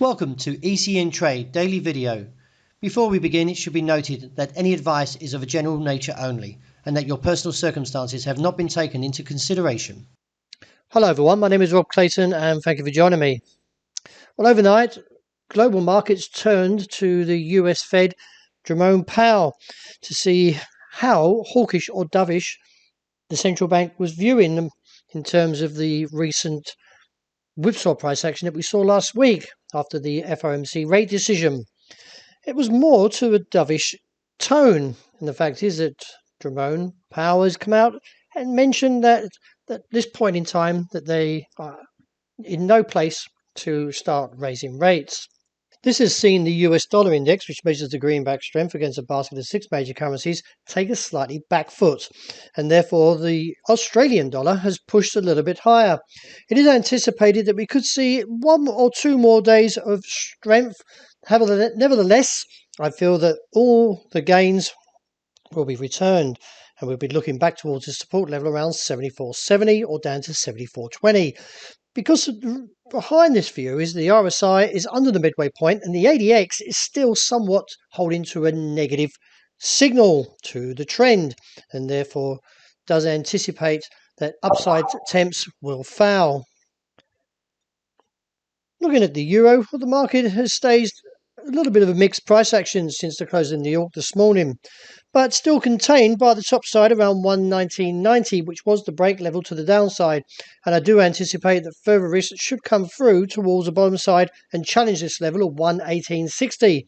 Welcome to ECNTRADE Daily Video. Before we begin, it should be noted that any advice is of a general nature only and that your personal circumstances have not been taken into consideration. Hello everyone, my name is Rob Clayton and thank you for joining me. Well, overnight, global markets turned to the US Fed Jerome Powell to see how hawkish or dovish the central bank was viewing them in terms of the recent whipsaw price action that we saw last week after the FOMC rate decision. It was more to a dovish tone, and the fact is that Jerome Powell has come out and mentioned that at this point in time that they are in no place to start raising rates. This has seen the US dollar index, which measures the greenback strength against a basket of 6 major currencies, take a slightly back foot, and therefore the Australian dollar has pushed a little bit higher. It is anticipated that we could see 1 or 2 more days of strength. Nevertheless, I feel that all the gains will be returned, and we'll be looking back towards the support level around 74.70 or down to 74.20. Because behind this view is the RSI is under the midway point and the ADX is still somewhat holding to a negative signal to the trend, and therefore does anticipate that upside attempts will fail. Looking at the euro, well, the market has staged a little bit of a mixed price action since the close in New York this morning, but still contained by the top side around 119.90, which was the break level to the downside. And I do anticipate that further risks should come through towards the bottom side and challenge this level of 118.60.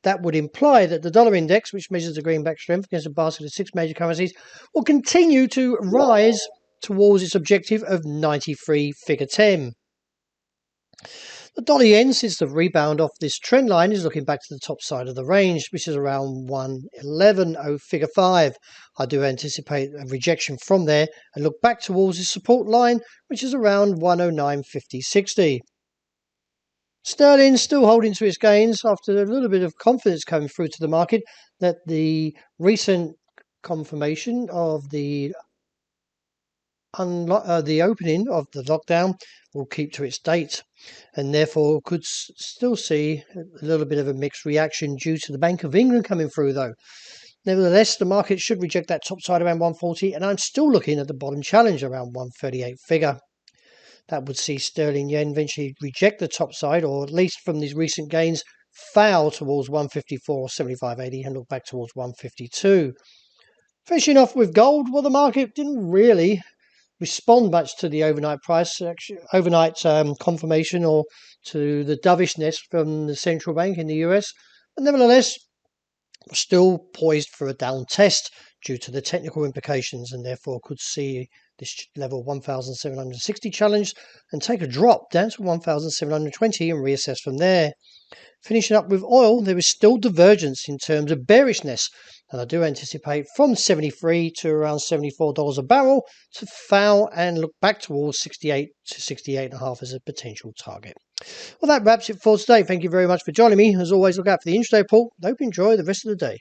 That would imply that the dollar index, which measures the greenback strength against a basket of 6 major currencies, will continue to rise towards its objective of 93 figure 10. The dollar yen, since the rebound off this trend line, is looking back to the top side of the range, which is around 111.0 figure 5. I do anticipate a rejection from there and look back towards the support line, which is around 109.50.60. Sterling still holding to its gains after a little bit of confidence coming through to the market that the recent confirmation of the opening of the lockdown will keep to its date, and therefore could still see a little bit of a mixed reaction due to the Bank of England coming through though. Nevertheless, the market should reject that top side around 140, and I'm still looking at the bottom challenge around 138 figure. That would see sterling yen eventually reject the top side, or at least from these recent gains fail towards 154 or 75.80 and look back towards 152. Finishing off with gold, well, the market didn't really respond much to the overnight confirmation or to the dovishness from the central bank in the US, but nevertheless we're still poised for a down test due to the technical implications, and therefore could see this level 1760 challenge and take a drop down to 1720 and reassess from there. Finishing up with oil, there is still divergence in terms of bearishness, and I do anticipate from 73 to around $74 a barrel to fail and look back towards 68 to 68.5 as a potential target. Well, that wraps it for today. Thank you very much for joining me. As always, look out for the intraday report. I hope you enjoy the rest of the day.